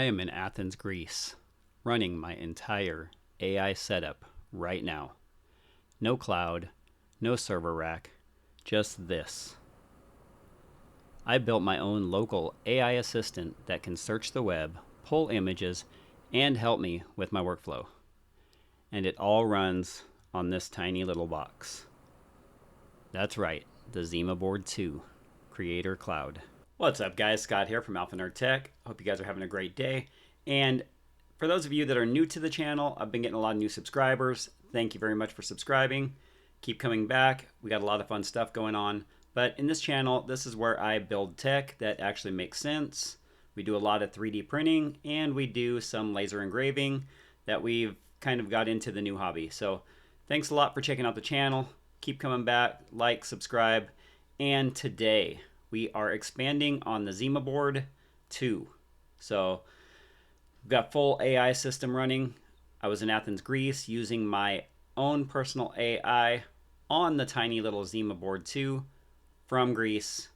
I am in Athens, Greece, running my entire AI setup right now. No cloud, no server rack, just this. I built my own local AI assistant that can search the web, pull images, and help me with my workflow. And it all runs on this tiny little box. That's right, the ZimaBoard 2 Creator Cloud. What's up, guys? Scott here from Alpha Nerd Tech. Hope you guys are having a great day. And for those of you that are new to the channel, I've been getting a lot of new subscribers. Thank you very much for subscribing. Keep coming back. We got a lot of fun stuff going on. But in this channel, this is where I build tech that actually makes sense. We do a lot of 3D printing, and we do some laser engraving that we've kind of got into the new hobby. So thanks a lot for checking out the channel. Keep coming back, like, subscribe. And today we are expanding on the ZimaBoard 2. So we've got full AI system running. I was in Athens, Greece, using my own personal AI on the tiny little ZimaBoard 2 from Greece,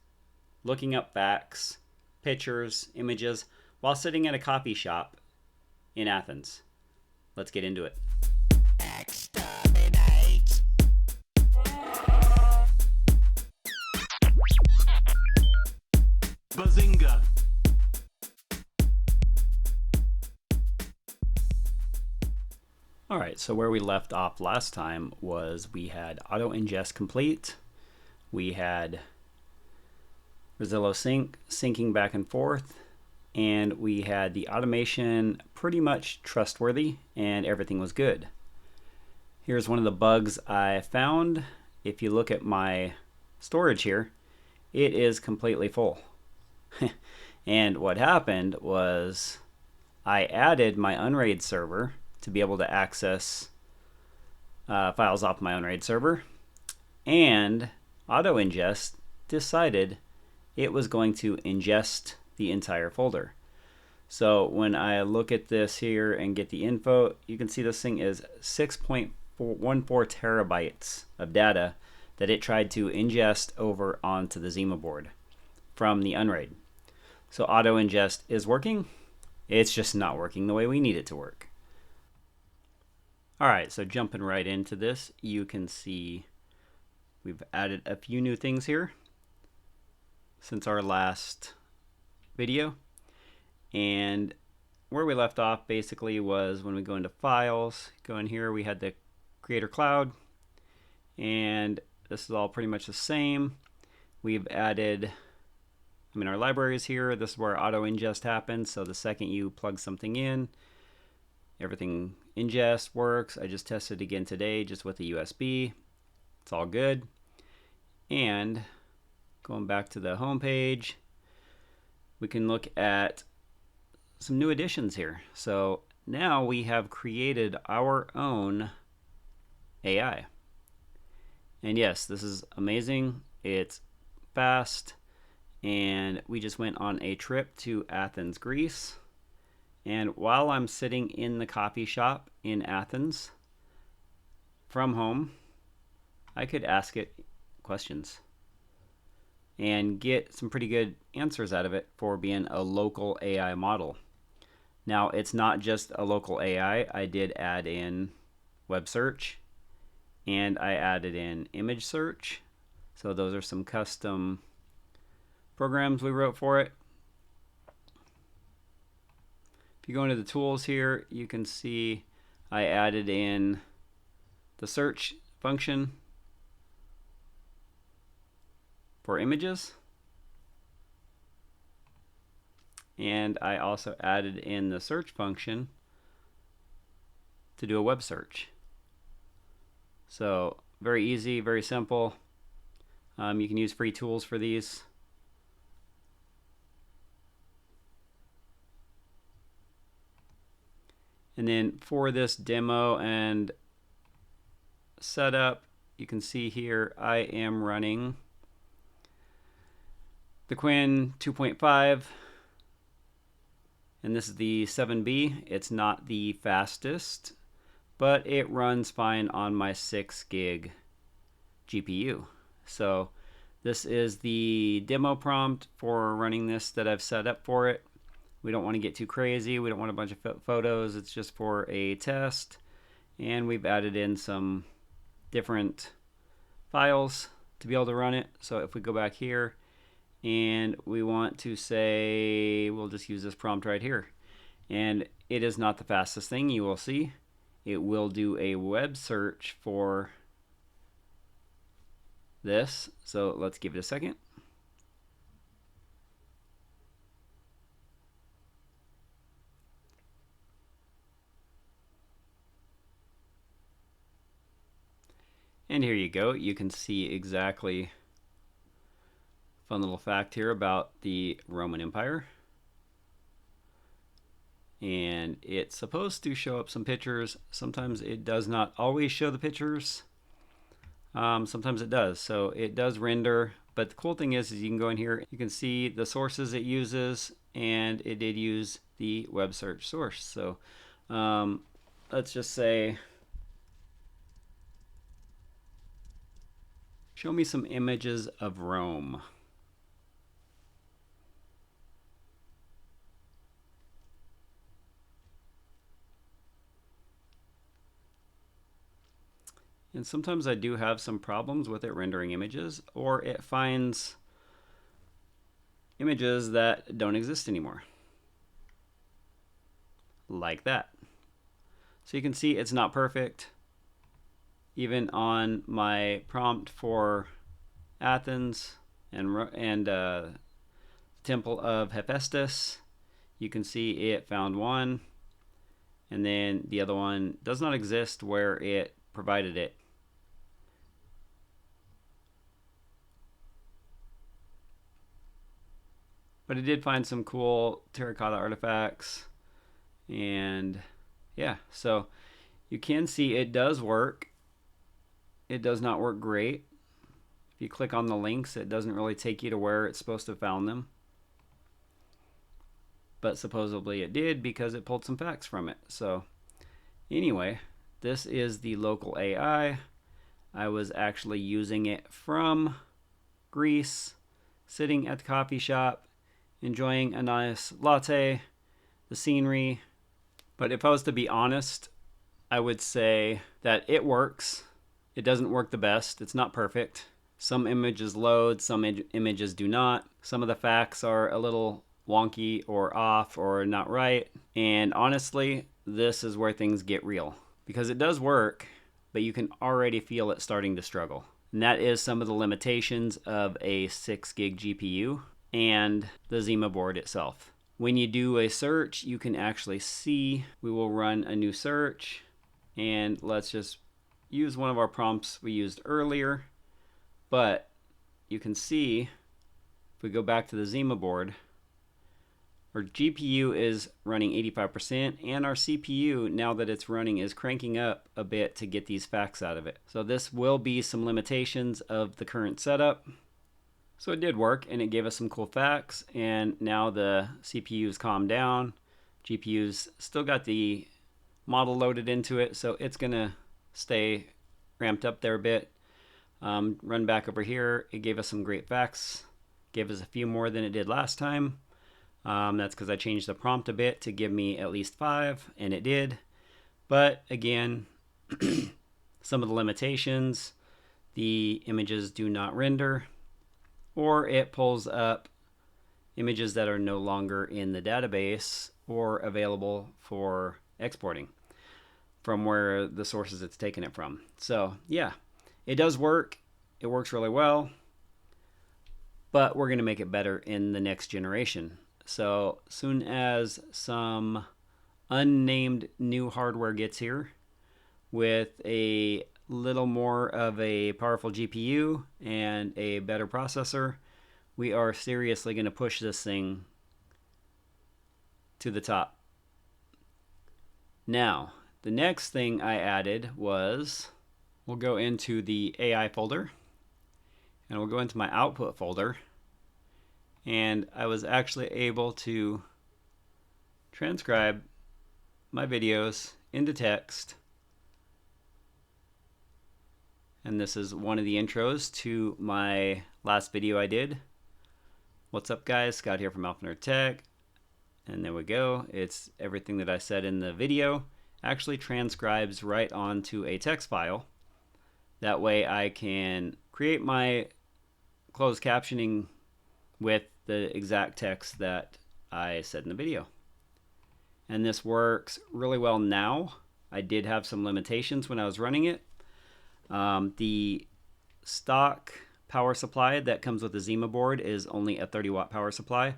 looking up facts, pictures, images, while sitting at a coffee shop in Athens. Let's get into it. Exterminate. Bazinga. All right, so where we left off last time was we had auto ingest complete. We had Rezillo sync syncing back and forth, and we had the automation pretty much trustworthy, and everything was good. Here's one of the bugs I found. If you look at my storage here, it is completely full. And what happened was I added my Unraid server to be able to access files off my Unraid server, and auto ingest decided it was going to ingest the entire folder. So when I look at this here and get the info, you can see this thing is 6.14 terabytes of data that it tried to ingest over onto the ZimaBoard from the Unraid. So auto ingest is working. It's just not working the way we need it to work. All right, so jumping right into this, you can see we've added a few new things here since our last video. And where we left off basically was when we go into files, go in here, we had the Creator Cloud, and this is all pretty much the same. We've added, our libraries here. This is where auto ingest happens. So the second you plug something in, everything ingest works. I just tested again today just with the USB. It's all good. And going back to the home page, we can look at some new additions here. So now we have created our own AI. And yes, this is amazing. It's fast. And we just went on a trip to Athens, Greece. And while I'm sitting in the coffee shop in Athens from home, I could ask it questions and get some pretty good answers out of it for being a local AI model. Now, it's not just a local AI. I did add in web search, and I added in image search. So those are some custom programs we wrote for it. If you go into the tools here, you can see I added in the search function for images, and I also added in the search function to do a web search. So very easy, very simple. You can use free tools for these. And then for this demo and setup, you can see here I am running the Quinn 2.5, and this is the 7B. It's not the fastest, but it runs fine on my 6 gig GPU. So this is the demo prompt for running this that I've set up for it. We don't want to get too crazy. We don't want a bunch of photos. It's just for a test. And we've added in some different files to be able to run it. So if we go back here and we want to say, we'll just use this prompt right here. And it is not the fastest thing, you will see. It will do a web search for this. So let's give it a second. And here you go. You can see exactly, fun little fact here about the Roman Empire. And it's supposed to show up some pictures. Sometimes it does not always show the pictures. Sometimes it does. So it does render. But the cool thing is you can go in here, you can see the sources it uses, and it did use the web search source. So let's just say, show me some images of Rome. And sometimes I do have some problems with it rendering images, or it finds images that don't exist anymore. Like that. So you can see it's not perfect. Even on my prompt for Athens and Temple of Hephaestus, you can see it found one, and then the other one does not exist where it provided it. But it did find some cool terracotta artifacts, and yeah, so you can see it does work. It does not work great. If you click on the links, it doesn't really take you to where it's supposed to have found them. But supposedly it did because it pulled some facts from it. So anyway, this is the local AI. I was actually using it from Greece, sitting at the coffee shop, enjoying a nice latte, the scenery. But if I was to be honest, I would say that it works. It doesn't work the best. It's not perfect. Some images load, some images do not. Some of the facts are a little wonky or off or not right. And honestly, this is where things get real. Because it does work, but you can already feel it starting to struggle. And that is some of the limitations of a 6 gig GPU and the ZimaBoard itself. When you do a search, you can actually see, we will run a new search, and let's just use one of our prompts we used earlier. But you can see, if we go back to the ZimaBoard, our GPU is running 85%, and our CPU, now that it's running, is cranking up a bit to get these facts out of it. So this will be some limitations of the current setup. So it did work, and it gave us some cool facts, and now the CPU's calmed down. GPU's still got the model loaded into it, so it's gonna stay ramped up there a bit. Run back over here, it gave us some great facts, gave us a few more than it did last time. That's because I changed the prompt a bit to give me at least 5, and it did. But again, some of the limitations, the images do not render, or it pulls up images that are no longer in the database or available for exporting from where the sources it's taken it from. So yeah, it does work. It works really well, but we're going to make it better in the next generation. So soon as some unnamed new hardware gets here with a little more of a powerful GPU and a better processor, we are seriously going to push this thing to the top. Now, the next thing I added was, we'll go into the AI folder, and we'll go into my output folder, and I was actually able to transcribe my videos into text. And this is one of the intros to my last video I did. What's up guys, Scott here from Alpha Tech. And there we go. It's everything that I said in the video actually transcribes right onto a text file. That way I can create my closed captioning with the exact text that I said in the video. And this works really well now. I did have some limitations when I was running it. The stock power supply that comes with the ZimaBoard is only a 30-watt power supply.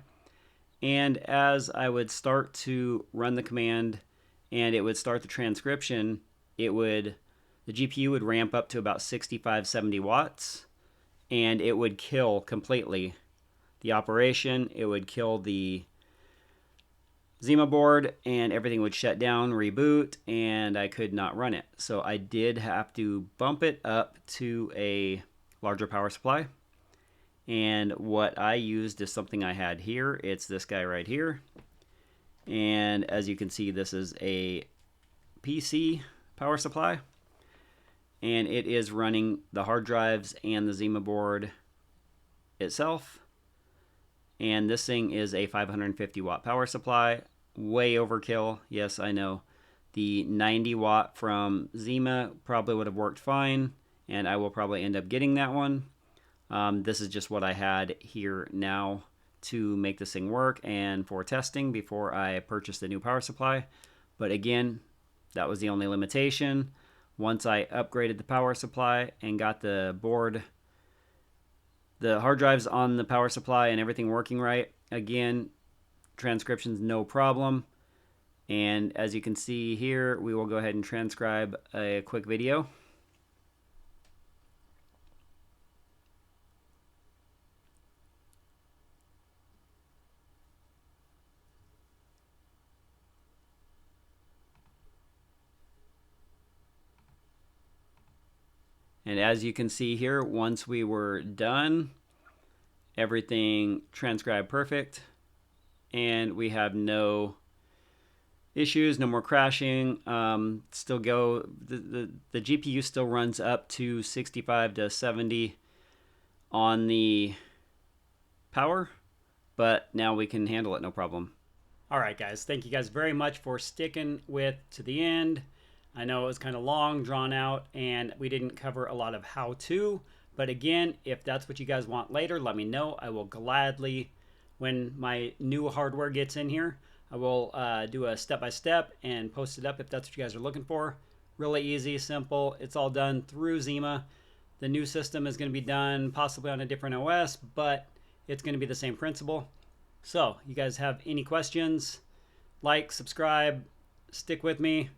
And as I would start to run the command and it would start the transcription, the GPU would ramp up to about 65, 70 watts, and it would kill completely the operation. It would kill the ZimaBoard and everything would shut down, reboot, and I could not run it. So I did have to bump it up to a larger power supply. And what I used is something I had here. It's this guy right here. And as you can see, this is a PC power supply. And it is running the hard drives and the ZimaBoard itself. And this thing is a 550 watt power supply. Way overkill. Yes, I know. The 90 watt from Zima probably would have worked fine. And I will probably end up getting that one. This is just what I had here now to make this thing work and for testing before I purchased the new power supply. But again, that was the only limitation. Once I upgraded the power supply and got the board, the hard drives on the power supply and everything working right, again, transcription's no problem. And as you can see here, we will go ahead and transcribe a quick video. And as you can see here, once we were done, everything transcribed perfect. And we have no issues, no more crashing. Still go, the GPU still runs up to 65 to 70 on the power, but now we can handle it no problem. All right, guys, thank you guys very much for sticking with to the end. I know it was kind of long, drawn out, and we didn't cover a lot of how-to. But again, if that's what you guys want later, let me know. I will gladly, when my new hardware gets in here, I will do a step-by-step and post it up if that's what you guys are looking for. Really easy, simple. It's all done through Zima. The new system is going to be done possibly on a different OS, but it's going to be the same principle. So, you guys have any questions? Like, subscribe, stick with me.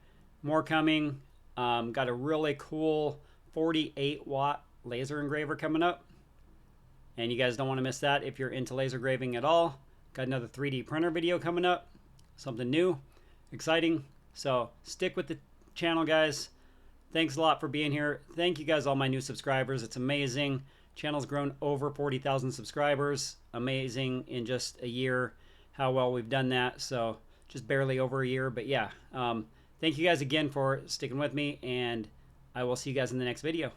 More coming. Got a really cool 48 watt laser engraver coming up. And you guys don't want to miss that if you're into laser engraving at all. Got another 3D printer video coming up. Something new, exciting. So stick with the channel, guys. Thanks a lot for being here. Thank you guys, all my new subscribers. It's amazing. Channel's grown over 40,000 subscribers. Amazing in just a year how well we've done that. So just barely over a year, but yeah. Thank you guys again for sticking with me, and I will see you guys in the next video.